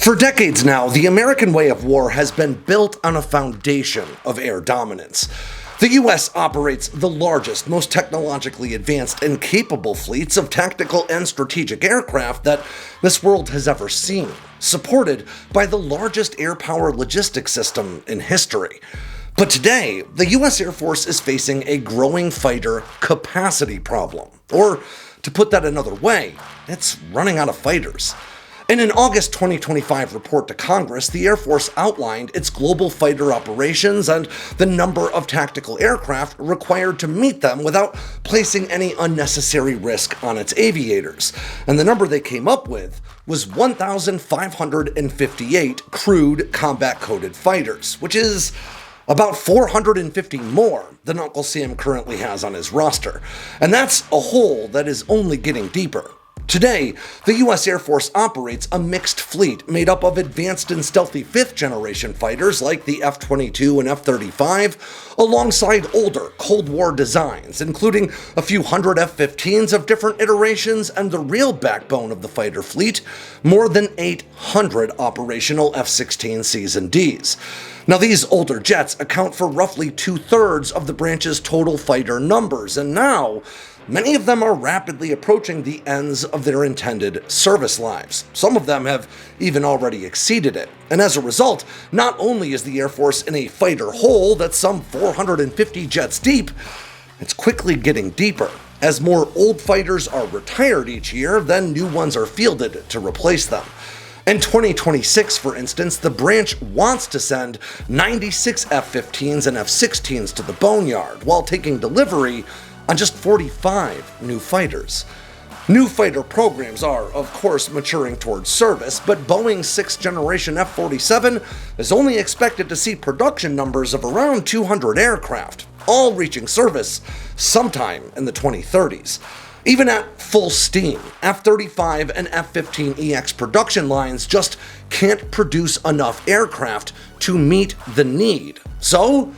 For decades now, the American way of war has been built on a foundation of air dominance. The US operates the largest, most technologically advanced and capable fleets of tactical and strategic aircraft that this world has ever seen, supported by the largest air power logistics system in history. But today, the US Air Force is facing a growing fighter capacity problem. Or, to put that another way, it's running out of fighters. In an August 2025 report to Congress, the Air Force outlined its global fighter operations and the number of tactical aircraft required to meet them without placing any unnecessary risk on its aviators. And the number they came up with was 1,558 crewed combat-coded fighters, which is about 450 more than Uncle Sam currently has on his roster. And that's a hole that is only getting deeper. Today, the US Air Force operates a mixed fleet made up of advanced and stealthy 5th-generation fighters like the F-22 and F-35, alongside older Cold War designs, including a few hundred F-15s of different iterations and the real backbone of the fighter fleet, more than 800 operational F-16 Cs and Ds. Now, these older jets account for roughly 2/3 of the branch's total fighter numbers, and now many of them are rapidly approaching the ends of their intended service lives. Some of them have even already exceeded it. And as a result, not only is the Air Force in a fighter hole that's some 450 jets deep, it's quickly getting deeper. As more old fighters are retired each year, then new ones are fielded to replace them. In 2026, for instance, the branch wants to send 96 F-15s and F-16s to the boneyard, while taking delivery on just 45 new fighters. New fighter programs are, of course, maturing towards service, but Boeing's 6th-generation F-47 is only expected to see production numbers of around 200 aircraft, all reaching service sometime in the 2030s. Even at full steam, F-35 and F-15EX production lines just can't produce enough aircraft to meet the need. So,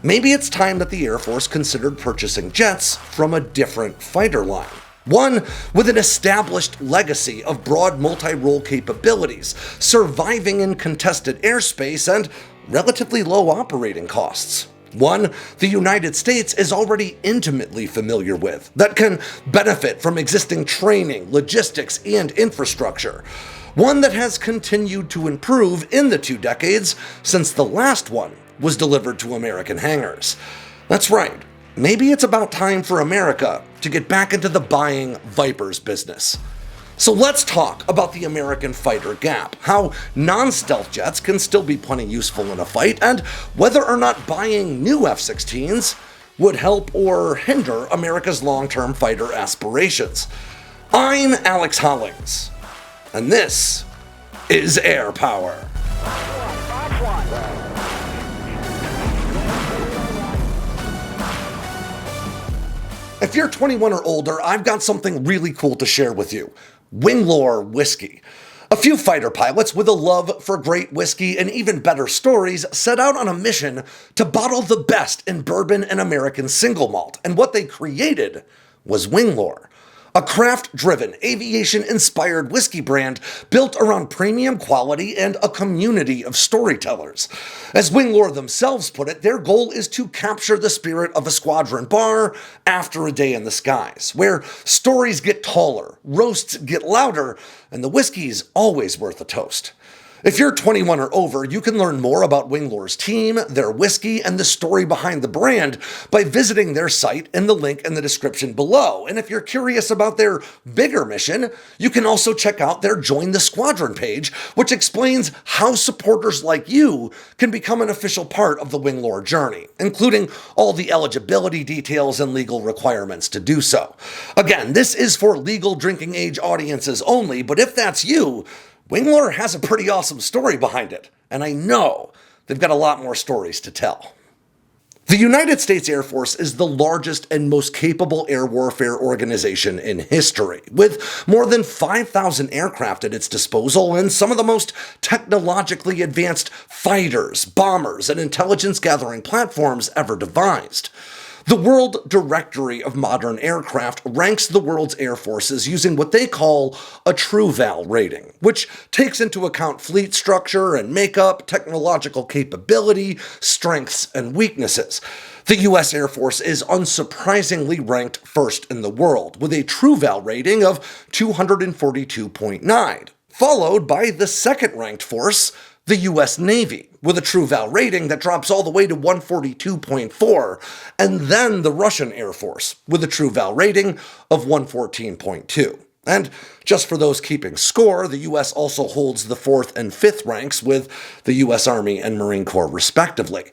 maybe it's time that the Air Force considered purchasing jets from a different fighter line. One with an established legacy of broad multi-role capabilities, surviving in contested airspace, and relatively low operating costs. One the United States is already intimately familiar with, that can benefit from existing training, logistics, and infrastructure. One that has continued to improve in the 2 decades since the last one was delivered to American hangars. That's right, maybe it's about time for America to get back into the buying Vipers business. So let's talk about the American fighter gap, how non-stealth jets can still be plenty useful in a fight, and whether or not buying new F-16s would help or hinder America's long-term fighter aspirations. I'm Alex Hollings, and this is Air Power. If you're 21 or older, I've got something really cool to share with you. Winglore whiskey. A few fighter pilots with a love for great whiskey and even better stories set out on a mission to bottle the best in bourbon and American single malt, and what they created was Winglore. A craft-driven, aviation-inspired whiskey brand built around premium quality and a community of storytellers. As Winglore themselves put it, their goal is to capture the spirit of a squadron bar after a day in the skies, where stories get taller, roasts get louder, and the whiskey's always worth a toast. If you're 21 or over, you can learn more about Winglore's team, their whiskey, and the story behind the brand by visiting their site in the link in the description below. And if you're curious about their bigger mission, you can also check out their Join the Squadron page, which explains how supporters like you can become an official part of the Winglore journey, including all the eligibility details and legal requirements to do so. Again, this is for legal drinking age audiences only, but if that's you, Winglore has a pretty awesome story behind it, and I know they've got a lot more stories to tell. The United States Air Force is the largest and most capable air warfare organization in history, with more than 5,000 aircraft at its disposal and some of the most technologically advanced fighters, bombers, and intelligence-gathering platforms ever devised. The World Directory of Modern Aircraft ranks the world's air forces using what they call a TrueVal rating, which takes into account fleet structure and makeup, technological capability, strengths, and weaknesses. The US Air Force is unsurprisingly ranked first in the world, with a TrueVal rating of 242.9, followed by the second-ranked force, the US Navy, with a TrueVal rating that drops all the way to 142.4, and then the Russian Air Force, with a TrueVal rating of 114.2. And just for those keeping score, the US also holds the 4th and 5th ranks with the US Army and Marine Corps respectively.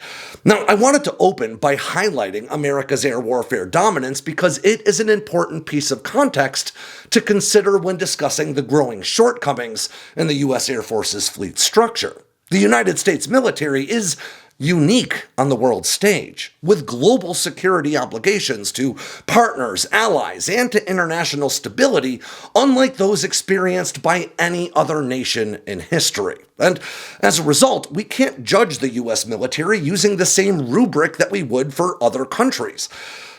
Now, I wanted to open by highlighting America's air warfare dominance because it is an important piece of context to consider when discussing the growing shortcomings in the US Air Force's fleet structure. The United States military is unique on the world stage, with global security obligations to partners, allies, and to international stability, unlike those experienced by any other nation in history. And as a result, we can't judge the US military using the same rubric that we would for other countries.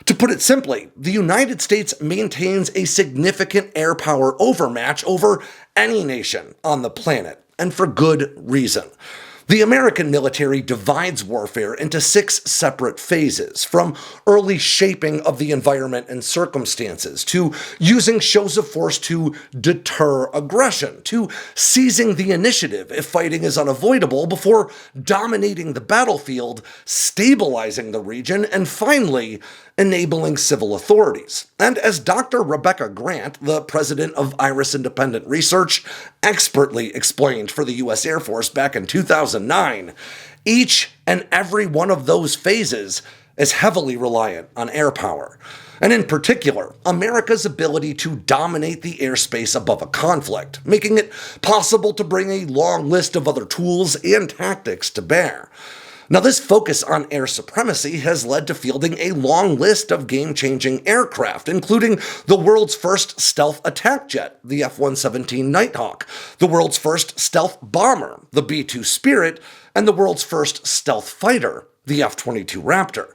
To put it simply, the United States maintains a significant air power overmatch over any nation on the planet, and for good reason. The American military divides warfare into 6 separate phases, from early shaping of the environment and circumstances, to using shows of force to deter aggression, to seizing the initiative if fighting is unavoidable, before dominating the battlefield, stabilizing the region, and finally, enabling civil authorities. And as Dr. Rebecca Grant, the president of Iris Independent Research, expertly explained for the US Air Force back in 2009, each and every one of those phases is heavily reliant on air power. And in particular, America's ability to dominate the airspace above a conflict, making it possible to bring a long list of other tools and tactics to bear. Now, this focus on air supremacy has led to fielding a long list of game-changing aircraft, including the world's first stealth attack jet, the F-117 Nighthawk, the world's first stealth bomber, the B-2 Spirit, and the world's first stealth fighter, the F-22 Raptor.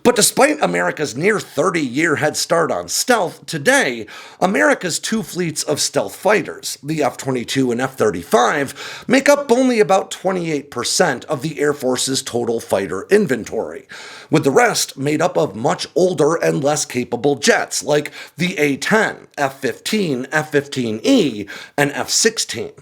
But despite America's near 30-year head start on stealth, today, America's 2 fleets of stealth fighters, the F-22 and F-35, make up only about 28% of the Air Force's total fighter inventory, with the rest made up of much older and less capable jets like the A-10, F-15, F-15E, and F-16.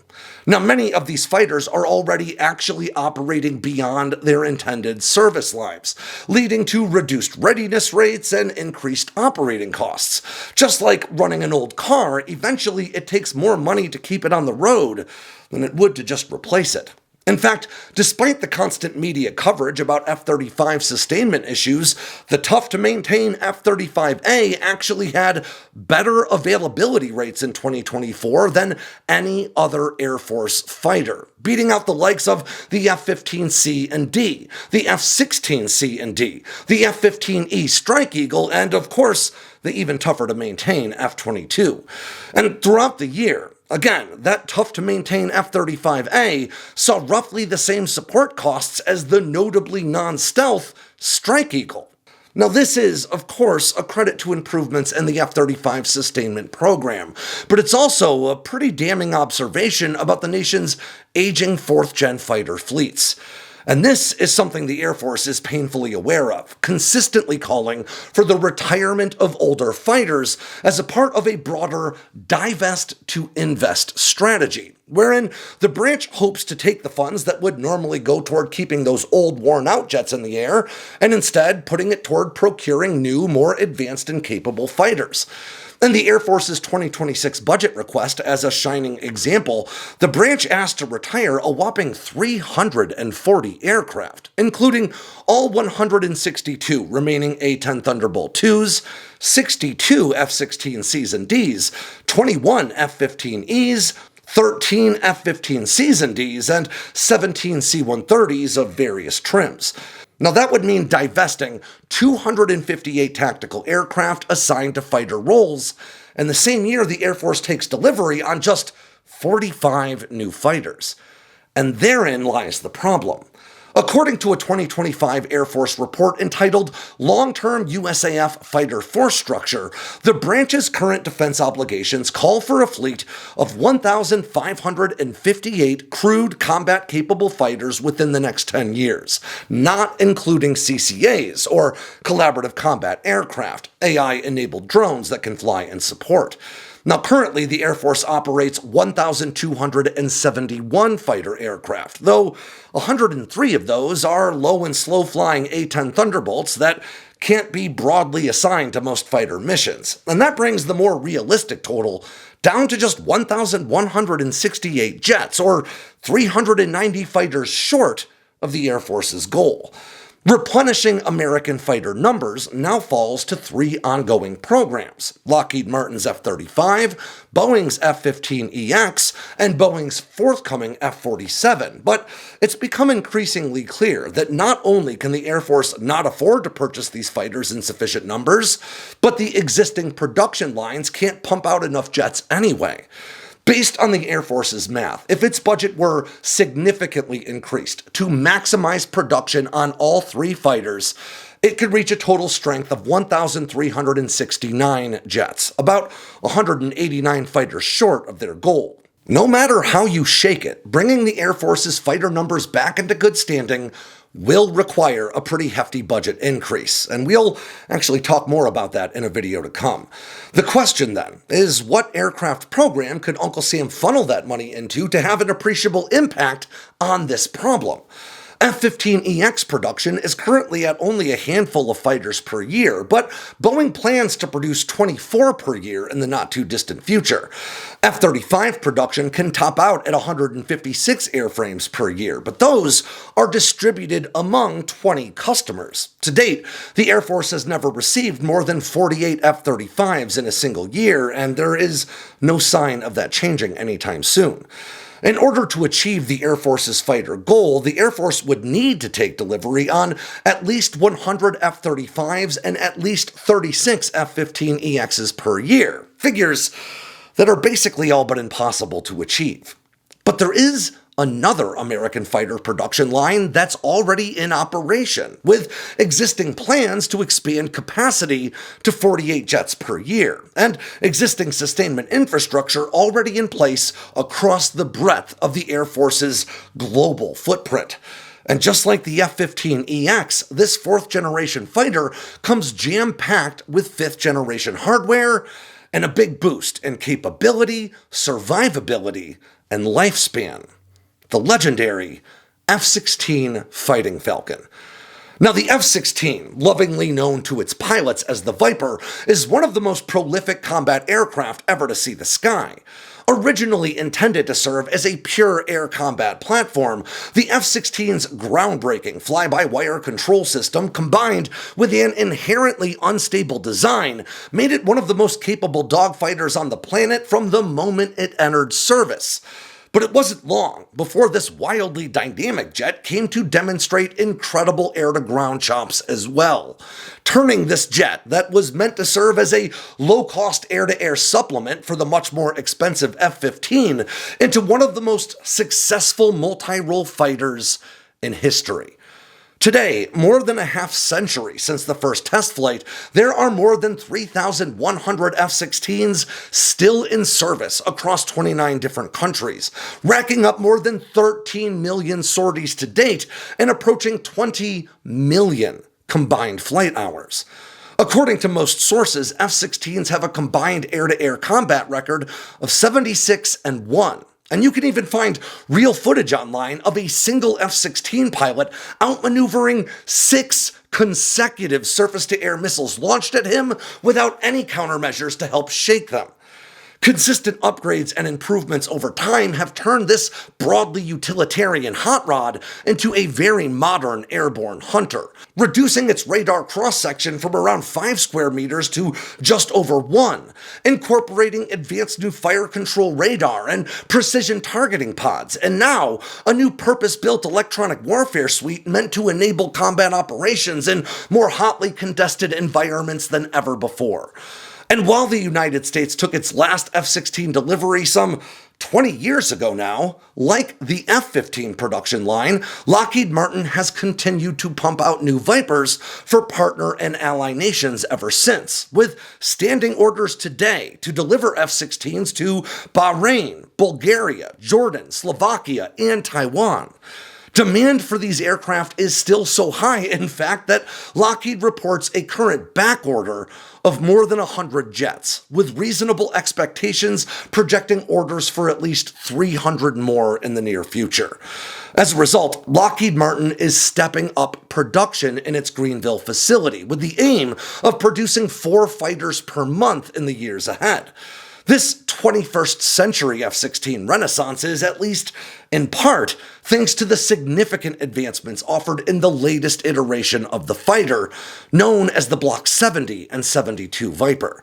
Now, many of these fighters are already actually operating beyond their intended service lives, leading to reduced readiness rates and increased operating costs. Just like running an old car, eventually it takes more money to keep it on the road than it would to just replace it. In fact, despite the constant media coverage about F-35 sustainment issues, the tough-to-maintain F-35A actually had better availability rates in 2024 than any other Air Force fighter, beating out the likes of the F-15C and D, the F-16C and D, the F-15E Strike Eagle, and of course, the even tougher-to-maintain F-22. And throughout the year, again, that tough-to-maintain F-35A saw roughly the same support costs as the notably non-stealth Strike Eagle. Now, this is, of course, a credit to improvements in the F-35 sustainment program, but it's also a pretty damning observation about the nation's aging 4th-gen fighter fleets. And this is something the Air Force is painfully aware of, consistently calling for the retirement of older fighters as a part of a broader divest to invest strategy, wherein the branch hopes to take the funds that would normally go toward keeping those old worn-out jets in the air and instead putting it toward procuring new, more advanced and capable fighters. In the Air Force's 2026 budget request, as a shining example, the branch asked to retire a whopping 340 aircraft, including all 162 remaining A-10 Thunderbolt IIs, 62 F-16Cs and Ds, 21 F-15Es, 13 F-15Cs and Ds, and 17 C-130s of various trims. Now, that would mean divesting 258 tactical aircraft assigned to fighter roles, and the same year the Air Force takes delivery on just 45 new fighters. And therein lies the problem. According to a 2025 Air Force report entitled Long-Term USAF Fighter Force Structure, the branch's current defense obligations call for a fleet of 1,558 crewed combat-capable fighters within the next 10 years, not including CCAs, or Collaborative Combat Aircraft, AI-enabled drones that can fly and support. Now, currently, the Air Force operates 1,271 fighter aircraft, though 103 of those are low and slow-flying A-10 Thunderbolts that can't be broadly assigned to most fighter missions. And that brings the more realistic total down to just 1,168 jets, or 390 fighters short of the Air Force's goal. Replenishing American fighter numbers now falls to 3 ongoing programs: Lockheed Martin's F-35, Boeing's F-15EX, and Boeing's forthcoming F-47. But it's become increasingly clear that not only can the Air Force not afford to purchase these fighters in sufficient numbers, but the existing production lines can't pump out enough jets anyway. Based on the Air Force's math, if its budget were significantly increased to maximize production on all 3 fighters, it could reach a total strength of 1,369 jets, about 189 fighters short of their goal. No matter how you shake it, bringing the Air Force's fighter numbers back into good standing will require a pretty hefty budget increase, and we'll actually talk more about that in a video to come. The question then is, what aircraft program could Uncle Sam funnel that money into to have an appreciable impact on this problem? F-15EX production is currently at only a handful of fighters per year, but Boeing plans to produce 24 per year in the not-too-distant future. F-35 production can top out at 156 airframes per year, but those are distributed among 20 customers. To date, the Air Force has never received more than 48 F-35s in a single year, and there is no sign of that changing anytime soon. In order to achieve the Air Force's fighter goal, the Air Force would need to take delivery on at least 100 F-35s and at least 36 F-15EXs per year, figures that are basically all but impossible to achieve. But there is another American fighter production line that's already in operation, with existing plans to expand capacity to 48 jets per year, and existing sustainment infrastructure already in place across the breadth of the Air Force's global footprint. And just like the F-15EX, this 4th-generation fighter comes jam-packed with 5th-generation hardware and a big boost in capability, survivability, and lifespan: the legendary F-16 Fighting Falcon. Now, the F-16, lovingly known to its pilots as the Viper, is one of the most prolific combat aircraft ever to see the sky. Originally intended to serve as a pure air combat platform, the F-16's groundbreaking fly-by-wire control system, combined with an inherently unstable design, made it one of the most capable dogfighters on the planet from the moment it entered service. But it wasn't long before this wildly dynamic jet came to demonstrate incredible air-to-ground chops as well, turning this jet that was meant to serve as a low-cost air-to-air supplement for the much more expensive F-15 into one of the most successful multi-role fighters in history. Today, more than a half-century since the first test flight, there are more than 3,100 F-16s still in service across 29 different countries, racking up more than 13 million sorties to date and approaching 20 million combined flight hours. According to most sources, F-16s have a combined air-to-air combat record of 76-1. And you can even find real footage online of a single F-16 pilot outmaneuvering 6 consecutive surface-to-air missiles launched at him without any countermeasures to help shake them. Consistent upgrades and improvements over time have turned this broadly utilitarian hot rod into a very modern airborne hunter, reducing its radar cross-section from around 5 square meters to just over 1, incorporating advanced new fire control radar and precision targeting pods, and now a new purpose-built electronic warfare suite meant to enable combat operations in more hotly contested environments than ever before. And while the United States took its last F-16 delivery some 20 years ago now, like the F-15 production line, Lockheed Martin has continued to pump out new Vipers for partner and ally nations ever since, with standing orders today to deliver F-16s to Bahrain, Bulgaria, Jordan, Slovakia, and Taiwan. Demand for these aircraft is still so high, in fact, that Lockheed reports a current backorder of more than 100 jets, with reasonable expectations projecting orders for at least 300 more in the near future. As a result, Lockheed Martin is stepping up production in its Greenville facility, with the aim of producing 4 fighters per month in the years ahead. This 21st century F-16 renaissance is, at least in part, thanks to the significant advancements offered in the latest iteration of the fighter, known as the Block 70 and 72 Viper.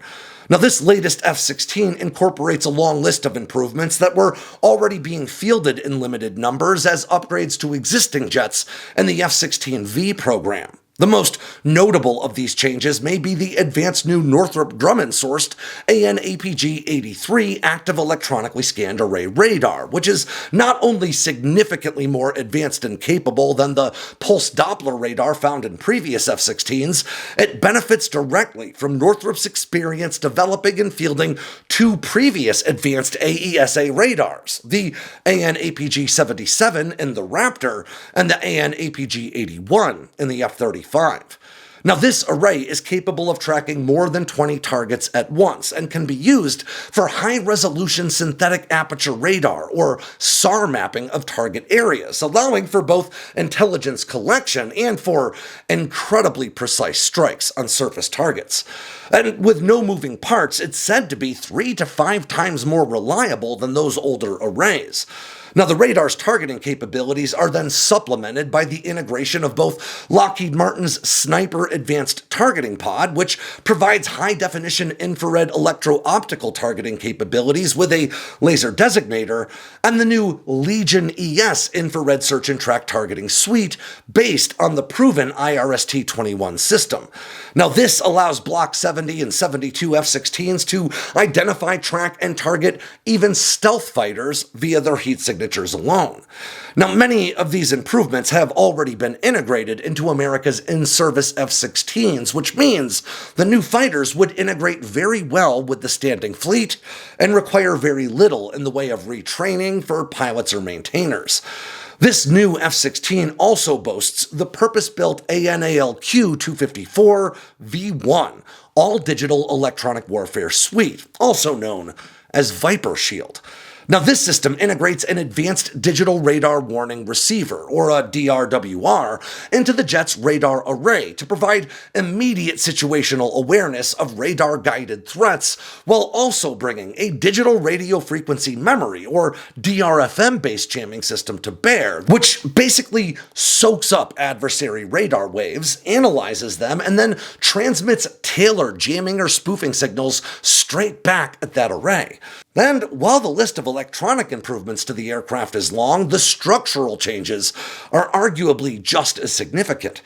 Now, this latest F-16 incorporates a long list of improvements that were already being fielded in limited numbers as upgrades to existing jets in the F-16V program. The most notable of these changes may be the advanced new Northrop Grumman-sourced AN/APG-83 active electronically scanned array radar, which is not only significantly more advanced and capable than the pulse Doppler radar found in previous F-16s, it benefits directly from Northrop's experience developing and fielding 2 previous advanced AESA radars, the AN/APG-77 in the Raptor and the AN/APG-81 in the F-35. Now, this array is capable of tracking more than 20 targets at once and can be used for high-resolution synthetic aperture radar, or SAR mapping of target areas, allowing for both intelligence collection and for incredibly precise strikes on surface targets. And with no moving parts, it's said to be 3 to 5 times more reliable than those older arrays. Now, the radar's targeting capabilities are then supplemented by the integration of both Lockheed Martin's Sniper Advanced Targeting Pod, which provides high-definition infrared electro-optical targeting capabilities with a laser designator, and the new Legion ES infrared search and track targeting suite based on the proven IRST-21 system. Now, this allows Block 70 and 72 F-16s to identify, track, and target even stealth fighters via their heat signatures alone. Now, many of these improvements have already been integrated into America's in-service F-16s, which means the new fighters would integrate very well with the standing fleet and require very little in the way of retraining for pilots or maintainers. This new F-16 also boasts the purpose-built ANALQ-254 V1 all-digital electronic warfare suite, also known as Viper Shield. Now, this system integrates an advanced digital radar warning receiver, or a DRWR, into the jet's radar array to provide immediate situational awareness of radar-guided threats, while also bringing a digital radio frequency memory, or DRFM-based jamming system to bear, which basically soaks up adversary radar waves, analyzes them, and then transmits tailored jamming or spoofing signals straight back at that array. And while the list of electronic improvements to the aircraft is long, the structural changes are arguably just as significant.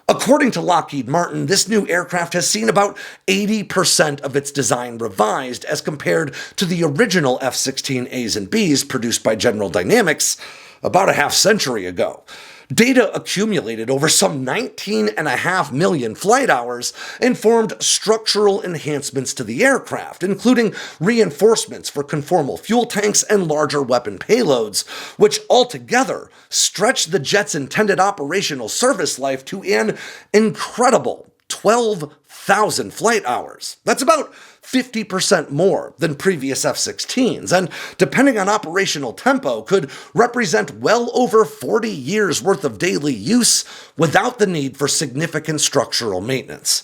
According to Lockheed Martin, this new aircraft has seen about 80% of its design revised as compared to the original F-16As and Bs produced by General Dynamics about a half-century ago. Data accumulated over some 19.5 million flight hours informed structural enhancements to the aircraft, including reinforcements for conformal fuel tanks and larger weapon payloads, which altogether stretched the jet's intended operational service life to an incredible 12,000 flight hours. That's about 50% more than previous F-16s, and depending on operational tempo, could represent well over 40 years worth of daily use without the need for significant structural maintenance.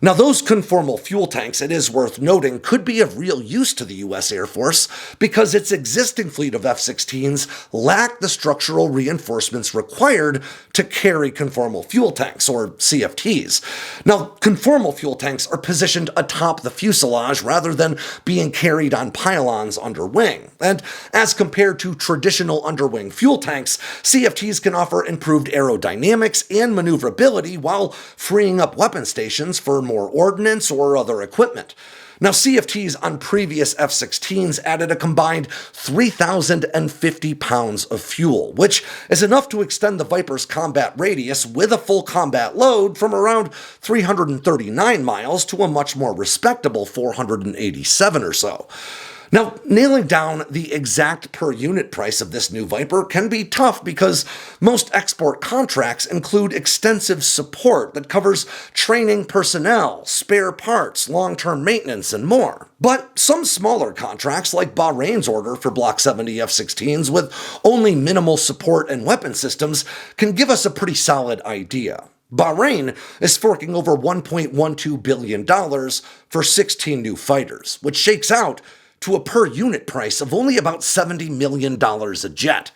Now, those conformal fuel tanks, it is worth noting, could be of real use to the U.S. Air Force because its existing fleet of F-16s lack the structural reinforcements required to carry conformal fuel tanks, or CFTs. Now, conformal fuel tanks are positioned atop the fuselage rather than being carried on pylons under wing, and as compared to traditional underwing fuel tanks, CFTs can offer improved aerodynamics and maneuverability while freeing up weapon stations for more ordnance or other equipment. Now, CFTs on previous F-16s added a combined 3,050 pounds of fuel, which is enough to extend the Viper's combat radius with a full combat load from around 339 miles to a much more respectable 487 or so. Now, nailing down the exact per unit price of this new Viper can be tough because most export contracts include extensive support that covers training personnel, spare parts, long-term maintenance, and more. But some smaller contracts, like Bahrain's order for Block 70 F-16s with only minimal support and weapon systems, can give us a pretty solid idea. Bahrain is forking over $1.12 billion for 16 new fighters, which shakes out to a per unit price of only about $70 million a jet.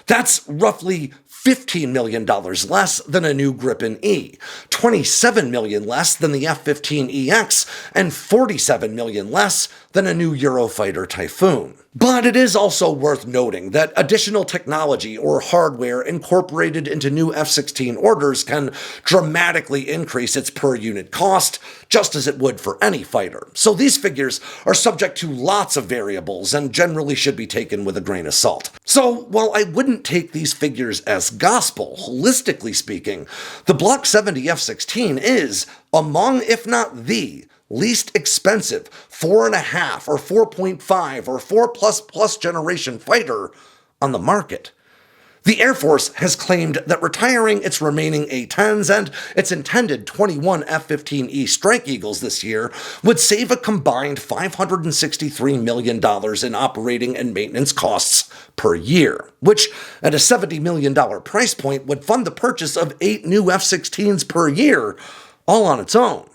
That's roughly $15 million less than a new Gripen E, $27 million less than the F-15EX, and $47 million less than a new Eurofighter Typhoon. But it is also worth noting that additional technology or hardware incorporated into new F-16 orders can dramatically increase its per unit cost, just as it would for any fighter. So these figures are subject to lots of variables and generally should be taken with a grain of salt. So while I wouldn't take these figures as gospel, holistically speaking, the Block 70 F-16 is among, if not the least expensive 4.5 or 4.5 or 4++ generation fighter on the market. The Air Force has claimed that retiring its remaining A-10s and its intended 21 F-15E Strike Eagles this year would save a combined $563 million in operating and maintenance costs per year, which at a $70 million price point would fund the purchase of 8 new F-16s per year, all on its own.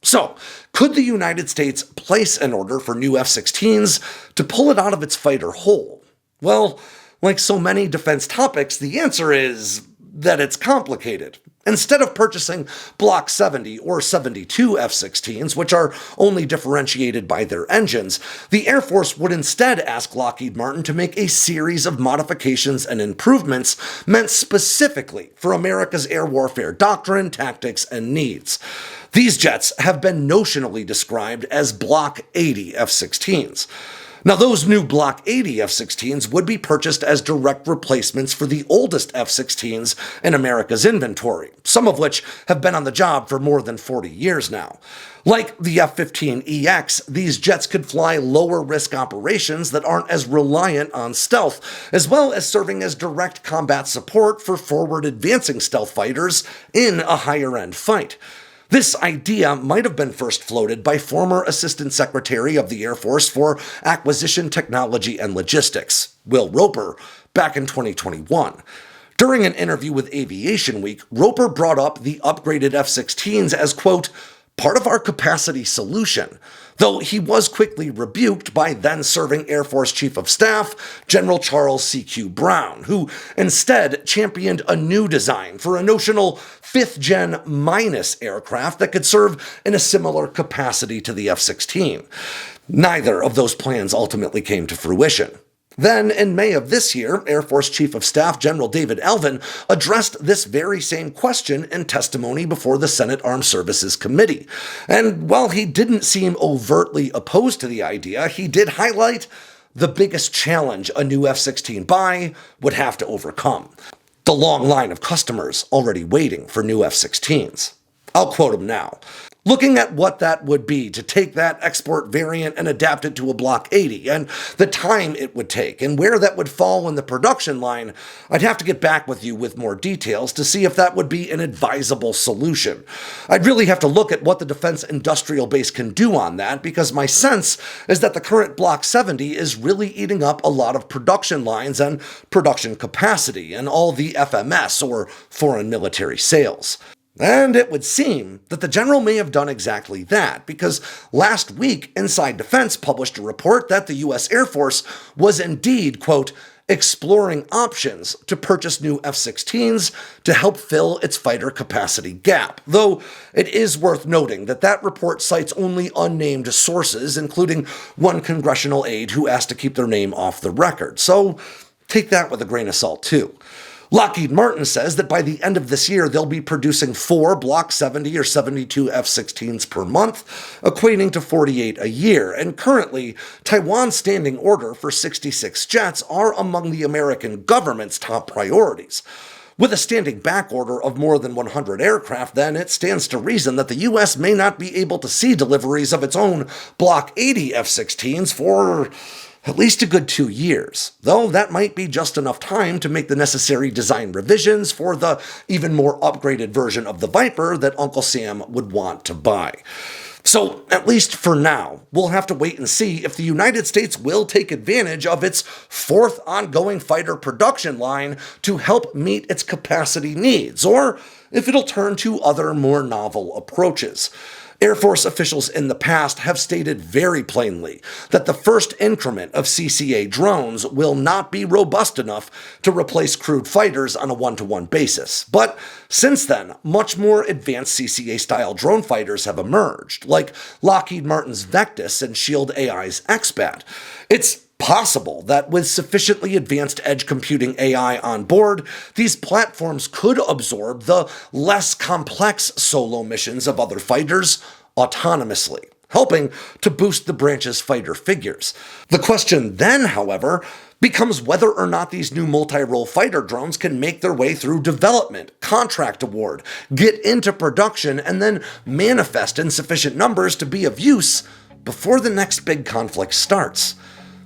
So, could the United States place an order for new F-16s to pull it out of its fighter hole? Well, like so many defense topics, the answer is that it's complicated. Instead of purchasing Block 70 or 72 F-16s, which are only differentiated by their engines, the Air Force would instead ask Lockheed Martin to make a series of modifications and improvements meant specifically for America's air warfare doctrine, tactics, and needs. These jets have been notionally described as Block 80 F-16s. Now, those new Block 80 F-16s would be purchased as direct replacements for the oldest F-16s in America's inventory, some of which have been on the job for more than 40 years now. Like the F-15EX, these jets could fly lower-risk operations that aren't as reliant on stealth, as well as serving as direct combat support for forward-advancing stealth fighters in a higher-end fight. This idea might have been first floated by former Assistant Secretary of the Air Force for Acquisition Technology and Logistics, Will Roper, back in 2021. During an interview with Aviation Week, Roper brought up the upgraded F-16s as, quote, part of our capacity solution, though he was quickly rebuked by then-serving Air Force Chief of Staff, General Charles C.Q. Brown, who instead championed a new design for a notional 5th-gen minus aircraft that could serve in a similar capacity to the F-16. Neither of those plans ultimately came to fruition. Then, in May of this year, Air Force Chief of Staff General David Alvin addressed this very same question in testimony before the Senate Armed Services Committee. And while he didn't seem overtly opposed to the idea, he did highlight the biggest challenge a new F-16 buy would have to overcome: the long line of customers already waiting for new F-16s. I'll quote him now. Looking at what that would be to take that export variant and adapt it to a Block 80, and the time it would take, and where that would fall in the production line, I'd have to get back with you with more details to see if that would be an advisable solution. I'd really have to look at what the defense industrial base can do on that, because my sense is that the current Block 70 is really eating up a lot of production lines and production capacity, and all the FMS, or foreign military sales. And it would seem that the general may have done exactly that, because last week, Inside Defense published a report that the U.S. Air Force was indeed, quote, exploring options to purchase new F-16s to help fill its fighter capacity gap. Though it is worth noting that that report cites only unnamed sources, including one congressional aide who asked to keep their name off the record. So take that with a grain of salt, too. Lockheed Martin says that by the end of this year, they'll be producing 4 Block 70 or 72 F-16s per month, equating to 48 a year, and currently, Taiwan's standing order for 66 jets are among the American government's top priorities. With a standing backorder of more than 100 aircraft, then, it stands to reason that the U.S. may not be able to see deliveries of its own Block 80 F-16s for at least a good 2 years, though that might be just enough time to make the necessary design revisions for the even more upgraded version of the Viper that Uncle Sam would want to buy. So, at least for now, we'll have to wait and see if the United States will take advantage of its 4th ongoing fighter production line to help meet its capacity needs, or if it'll turn to other more novel approaches. Air Force officials in the past have stated very plainly that the first increment of CCA drones will not be robust enough to replace crewed fighters on a one-to-one basis. But since then, much more advanced CCA-style drone fighters have emerged, like Lockheed Martin's Vectis and Shield AI's XBAT. It's possible that with sufficiently advanced edge computing AI on board, these platforms could absorb the less complex solo missions of other fighters autonomously, helping to boost the branch's fighter figures. The question then, however, becomes whether or not these new multi-role fighter drones can make their way through development, contract award, get into production, and then manifest in sufficient numbers to be of use before the next big conflict starts.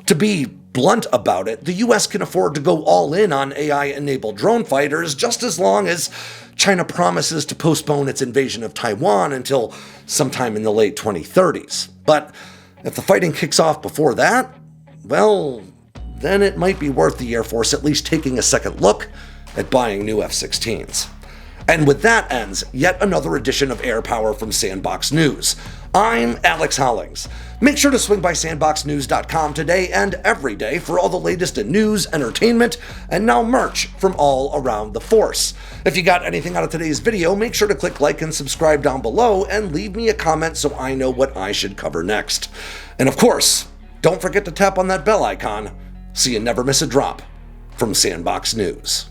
To be blunt about it, the US can afford to go all in on AI-enabled drone fighters just as long as China promises to postpone its invasion of Taiwan until sometime in the late 2030s. But if the fighting kicks off before that, well, then it might be worth the Air Force at least taking a second look at buying new F-16s. And with that ends yet another edition of Air Power from Sandboxx News. I'm Alex Hollings. Make sure to swing by sandboxnews.com today and every day for all the latest in news, entertainment, and now merch from all around the force. If you got anything out of today's video, make sure to click like and subscribe down below and leave me a comment so I know what I should cover next. And of course, don't forget to tap on that bell icon so you never miss a drop from Sandboxx News.